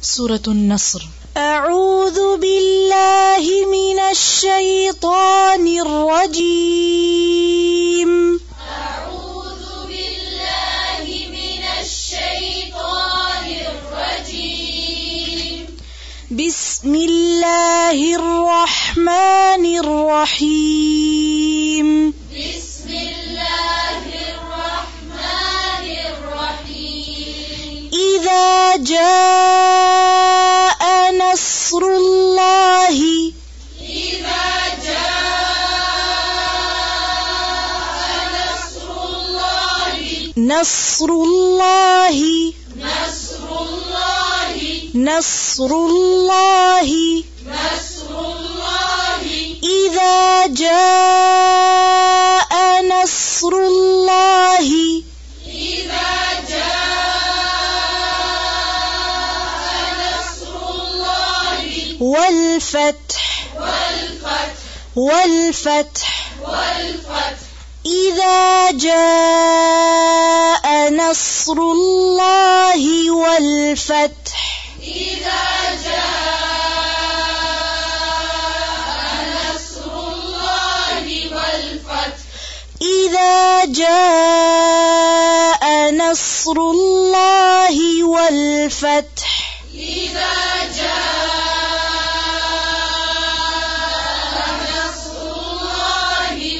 سورة النصر. أعوذ بالله من الشيطان الرجيم. أعوذ بالله من الشيطان الرجيم. بسم الله الرحمن الرحيم. بسم الله الرحمن الرحيم. إذا جاء نصر الله. إذا جاء نصر الله. نصر الله. نصر الله. نصر الله. نصر الله. إذا جاء نصر الله. إذا جاء نصر الله. والفتح. والفتح. والفتح. والفتح. إذا جاء نصر الله والفتح. إذا جاء نصر الله والفتح. إذا جاء نصر الله والفتح. إذا جاء نصر الله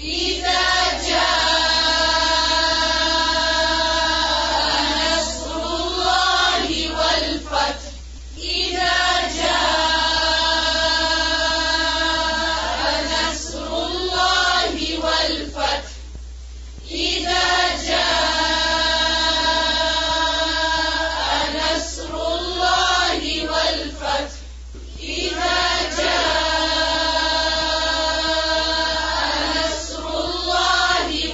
إذا جاء نصر الله والفتح. إذا جاء نصر الله والفتح. إذا جاء نصر الله والفتح. إذا جاء نصر الله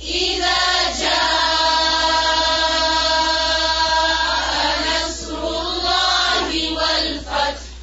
إذا جاء نصر الله والفتح.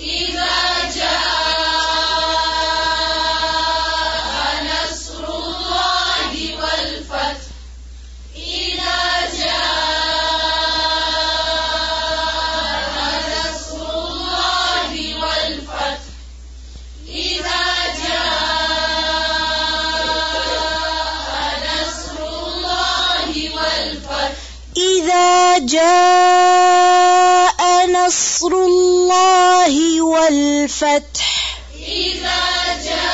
إذا جاء نصر الله والفتح. إذا جاء نصر الله والفتح. إذا جاء نصر الله والفتح. إذا جاء نصر الله والفتح. إذا جاء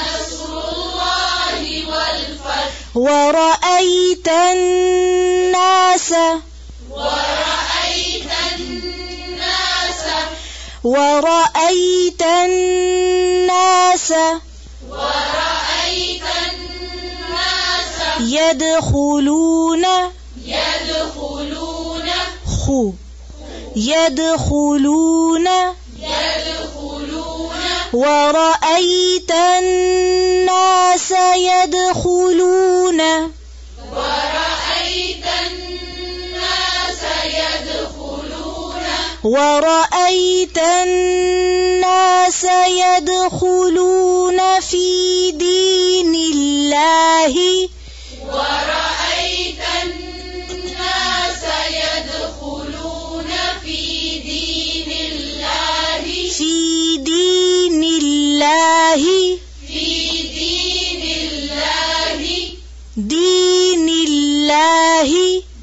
نصر الله والفتح. ورأيت الناس. ورأيت الناس. ورأيت الناس ورأيت الناس. يدخلون. يدخلون. خو. يدخلون. يدخلون. ورأيت الناس يدخلون. ورأيت الناس يدخلون. ورأيت الناس يدخلون في دين الله. ورأيت الناس يدخلون في دين الله. في دين الله. في دين الله. دين الله.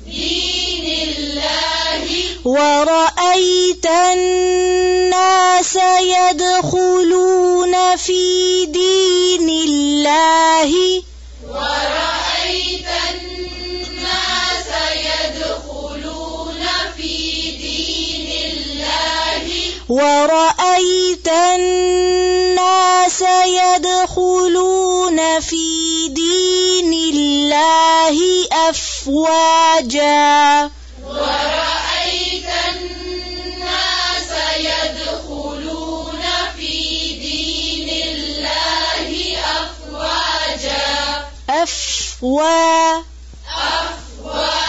دين الله. ورأيت الناس يدخلون في دين الله. ورأيت الناس يدخلون في دين الله. ورأيت الناس يدخلون في دين الله أفواجا. ورأيت الناس يدخلون في دين الله أفواجا. أفوا. أفوا.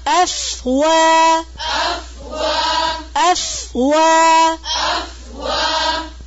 أفوا. أفوا. أفوا. أفوا.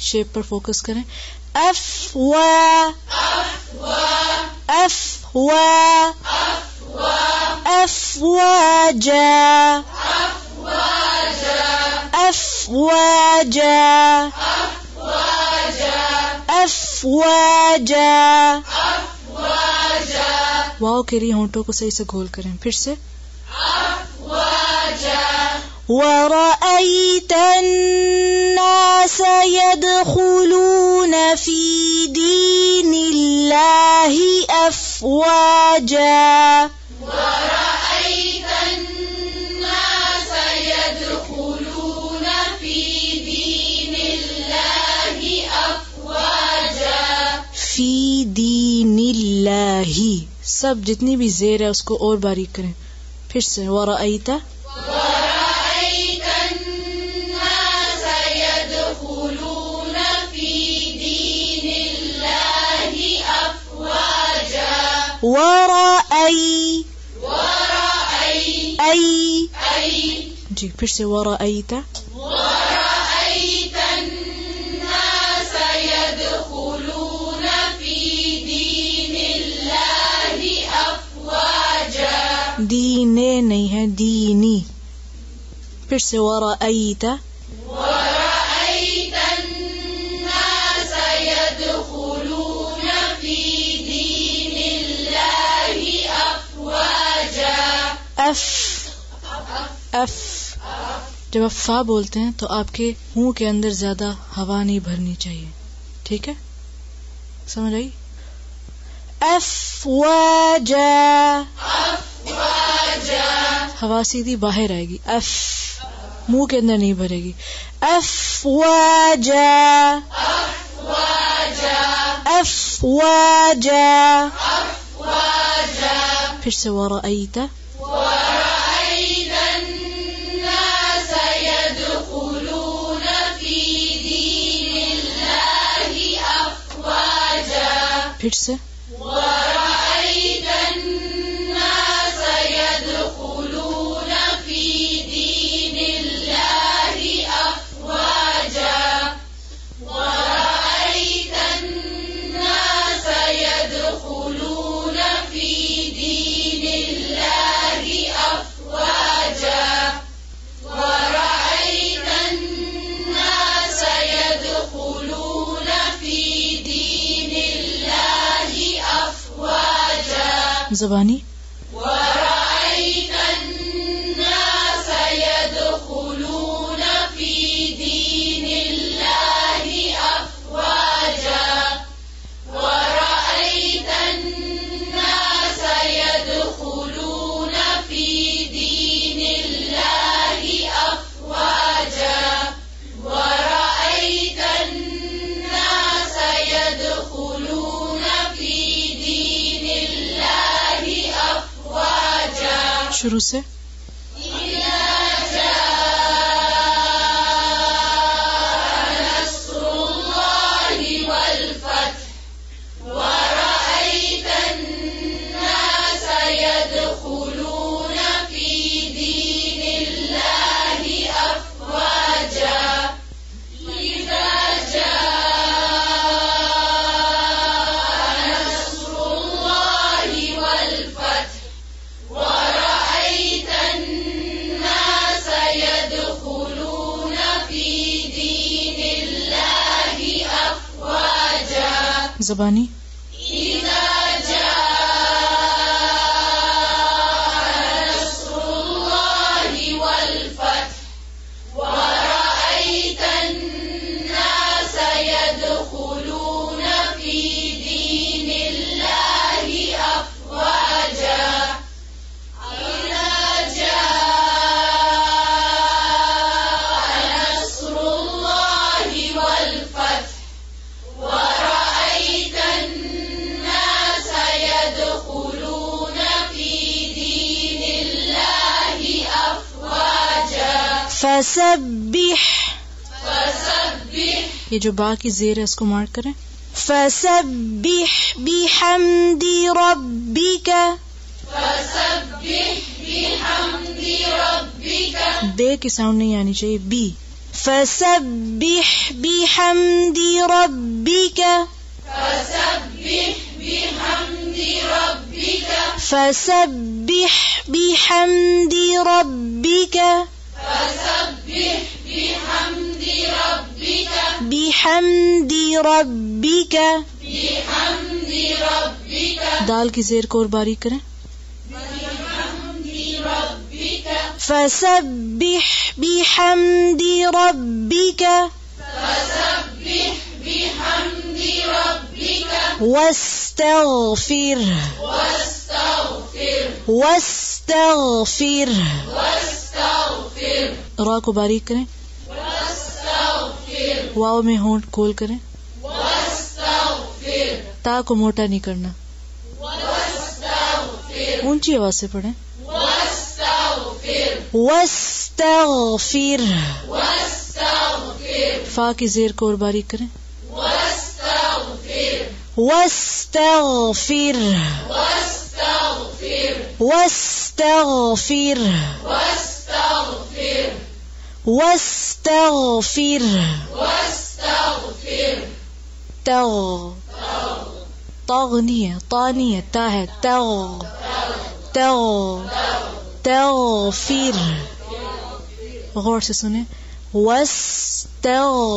شیپ پر فوکس کریں. افوا افوا افواجا افواجا افواجا. واو کے لیے ہونٹوں کو صحیح سے گول کریں. پھر سے ورأيت الناس يدخلون في دين الله أفواجا ورأيت الناس يدخلون في دين الله أفواجا. فی دین اللہ، سب جتنی بھی زیر ہے اس کو اور باریک کریں. پھر سے ورأیت ورأيت الناس يدخلون في دين الله أفواجا. ورأي جی پھر سے ورأیت ورأيت الناس يدخلون في دين الله أفواجا. دینے نہیں ہے، دینی. پھر سے ورأیت ورأيت الناس يدخلون في دين الله أفواجا. اف جب آپ فا بولتے ہیں تو آپ کے منہ کے اندر زیادہ ہوا نہیں بھرنی چاہیے. ٹھیک ہے، سمجھ آئی؟ افواجا ہوا سیدھی باہر آئے گی. اف منہ کے اندر نہیں بھرے گی. افواجا افواجا. پھر سے ورأیت ورأيت الناس يدخلون في دين الله أفواجا. پھر سے ورأيت الناس يدخلون في دين الله أفواجا. ورأيت الناس يدخلون في دين الله أفواجا. ورأيت الناس يدخلون في دين الله أفواجا. زبانی ورأيت الناس يدخلون في دين الله أفواجا. ورأيت الناس يدخلون في دين الله أفواجا. ورأيت الناس يدخلون في دين الله أفواجا. شروع سے إذا جاء نصر الله والفتح ورأيت الناس يدخلون في دين الله أفواجا. إذا جاء نصر الله والفتح ورأيت الناس يدخلون في دين الله أفواجا. زبانی إذا جاء نصر الله والفتح ورأيت الناس يدخلون في دين الله أفواجا. إذا جاء نصر الله والفتح ورأيت الناس يدخلون في دين الله أفواجا. فسبح یہ جو با کی زیر ہے اس کو مارک کریں. فسبح بحمد ربك فسبح بحمد ربك. بے کی ساؤنڈ نہیں آنی چاہیے. بی فسبح بحمد ربك فسبح بحمد ربك فسبح بحمد ربك فسبح بحمد ربك بحمد ربك بحمد ربك دال کی زیر کو اور باریک کریں. بحمد ربك فسبح بحمد ربك فسبح بحمد ربك واستغفر واستغفر واستغفر واستغفر را کو باریک کریں. واستغفر واو میں ہونٹ کھول کریں. واستغفر تا کو موٹا نہیں کرنا. واستغفر اونچی آواز سے پڑھیں. واستغفر واستغفر واستغفر فا کی زیر کو اور باریک کریں. واستغفر واستغفر واستغفر واستغفر واستغفر واستغفر واستغفر تغ طاغ نہیں ہے، طا نہیں ہے، تا ہے. تغ تغ تغفر غور سے سنیں. واستغفر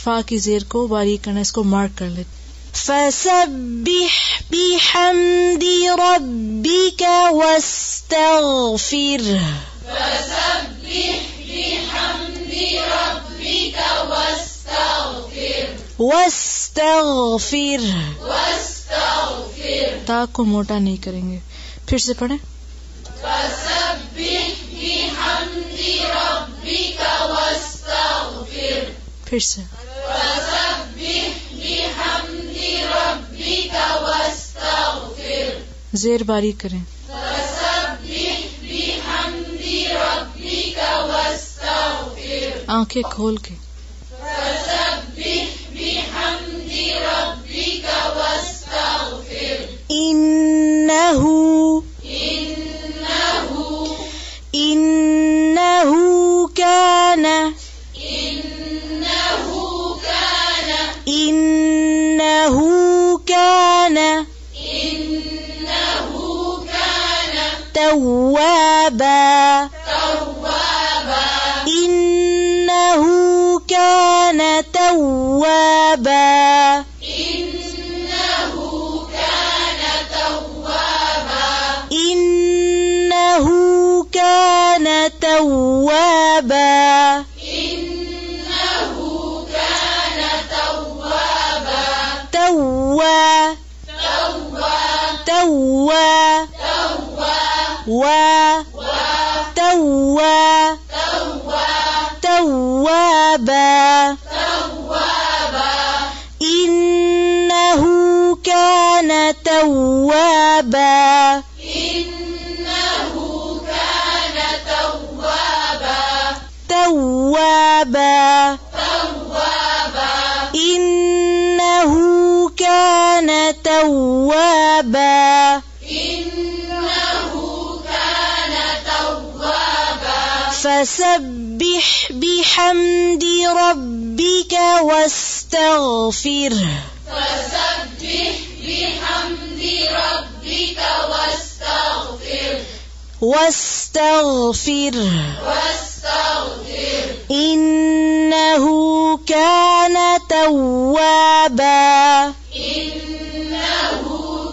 فا کی زیر کو باریک کرنا، اس کو مارک کر لیں. فسبح بحمد ربك واستغفر فسبح بحمد ربك واستغفر واستغفر واستغفر تا کو موٹا نہیں کریں گے. پھر سے پڑھیں. فسبح بحمد ربك واستغفر پھر سے. فسبح بحمد ربك واستغفر زیر باریک کریں. فسبح بحمد ربك واستغفر آنکھیں کھول کے. فسبح بحمد ربك واستغفر إنه إنه كان إنه كان إنه كان إنه كان توابا توابا إنه كان توابا إنه كان توابا إنه كان توابا إنه كان توابا توا توابا توا توا توابا إنه كان توابا إنه كان توابا توابا توابا إنه كان توابا إنه كان توابا فسبح بحمد ربك واستغفر فسبح بحمد ربك واستغفر واستغفر واستغفر إنه كان توابا إنه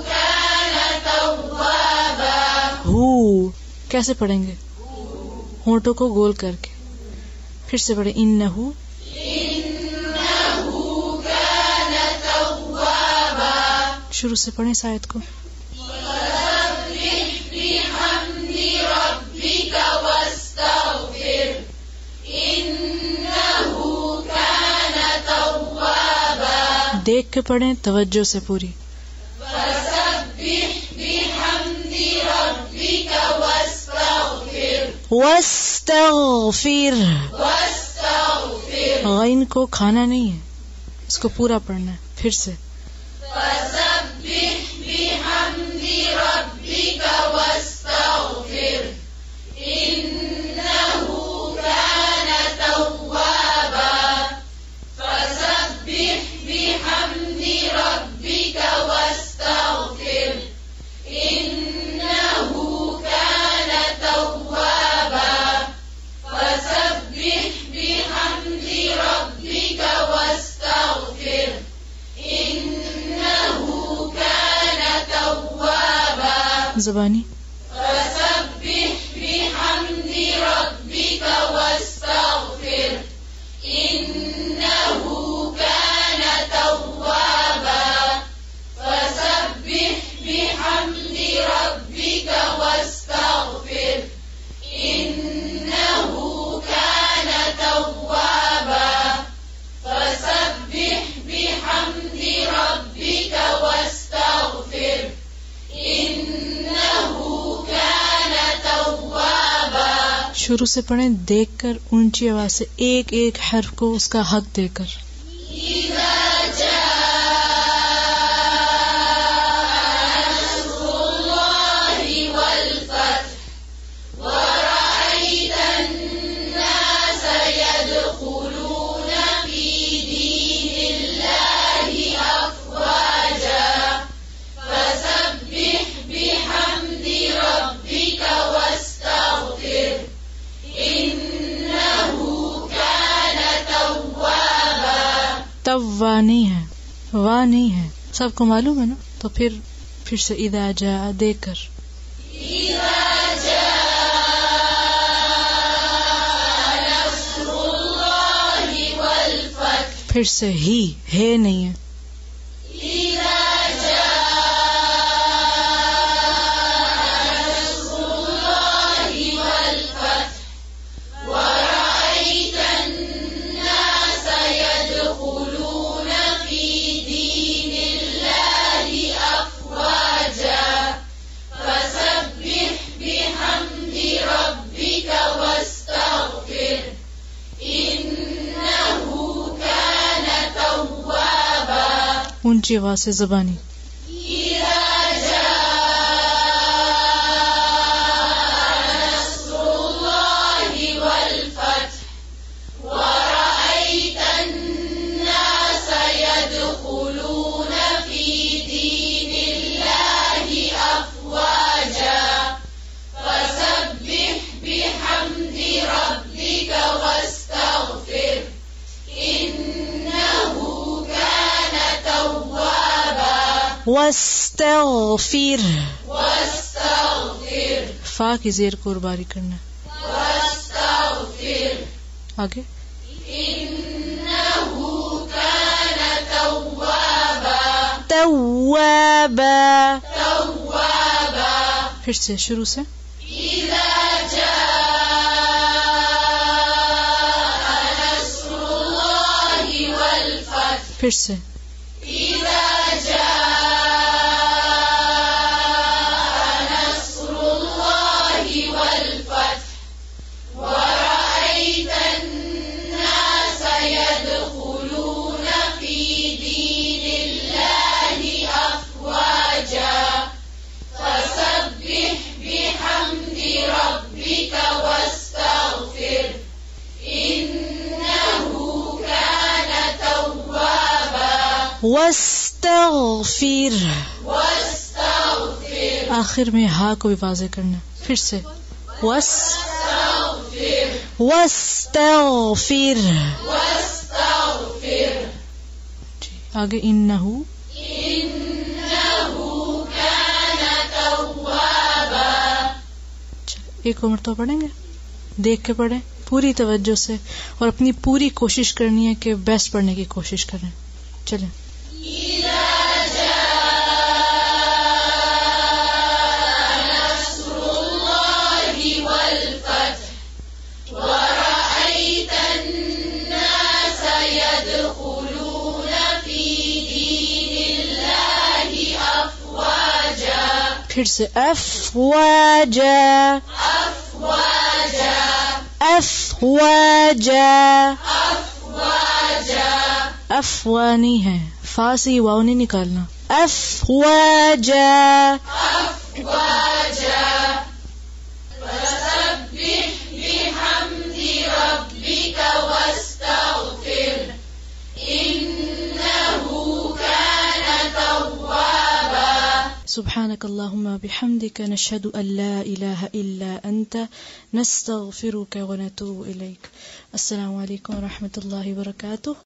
كان توابا ہو کیسے پڑھیں گے؟ ہونٹوں کو گول کر کے. پھر سے پڑھیں. انہو إنه كان توابا شروع سے پڑھیں اس آیت کو. فسبح بحمد ربك واستغفر إنه كان توابا دیکھ کے پڑھیں توجہ سے پوری. فسبح بحمد ربك واستغفر واستغفر واستغفر غین کو کھانا نہیں ہے، اس کو پورا پڑھنا ہے. پھر سے. فسبح بحمد ربك واستغفر إنه زبانی؟ فسبح بحمد ربك واستغفر إنه كان توابا فسبح بحمد ربك واستغفر إنه كان توابا فسبح بحمد ربك واستغفر إنه كان توابا. شروع سے پڑھیں دیکھ کر، اونچی آواز سے، ایک ایک حرف کو اس کا حق دے کر. إذا جاء نصر الله والفتح ورأيت الناس يدخلون في دين الله أفواجا فسبح بحمد ربك واستغفر إنه كان توابا. تب وا نہیں ہے، وا نہیں ہے، سب کو معلوم ہے نا؟ تو پھر سے اذا جاء دے کر. إذا جاء نصر الله والفتح پھر سے ہی ہے نہیں ہے. إذا جاء نصر الله والفتح ورأيت الناس يدخلون في دين الله أفواجا فسبح بحمد ربك واستغفر إنه كان توابا. اونچی آواز سے زبانی. إذا جاء نصر الله والفتح ورأيت الناس يدخلون في دين الله أفواجا فسبح بحمد ربك واستغفر إنه كان توابا. واستغفر، واستغفر فا کی زیر کو باری کرنا. واستغفر آگے. إنه كان توابا. توابا. توابا پھر سے شروع سے. إذا جاء نصر الله والفتح پھر سے. إذا جاء نصر الله والفتح ورأيت الناس يدخلون في دين الله أفواجا فسبح بحمد ربك واستغفر إنه كان توابا. واستغفر. واستغفر آخر میں ہا کو بھی واضح کرنا. پھر سے. واستغفر واستغفر. واستغفر آگے. انہو. إنه كان توابا. ایک اور مرتبہ پڑھیں گے، دیکھ کے پڑھیں پوری توجہ سے، اور اپنی پوری کوشش کرنی ہے کہ بیسٹ پڑھنے کی کوشش کریں. چلیں. إذا جاء نصر الله والفتح ورأيت الناس يدخلون في دين الله أفواجا پھر سے. افواجا. أفواجا افواجا. أفواجا افوا نہیں ہے، فا سے ہی واو نہیں نکالنا. افواجا. أفواجا فسبح بحمد ربك واستغفر إنه كان توابا. سبحانك اللهم بحمدك نشهد أن لا إله إلا أنت نستغفرك ونتوب إليك. السلام عليكم ورحمة الله وبركاته.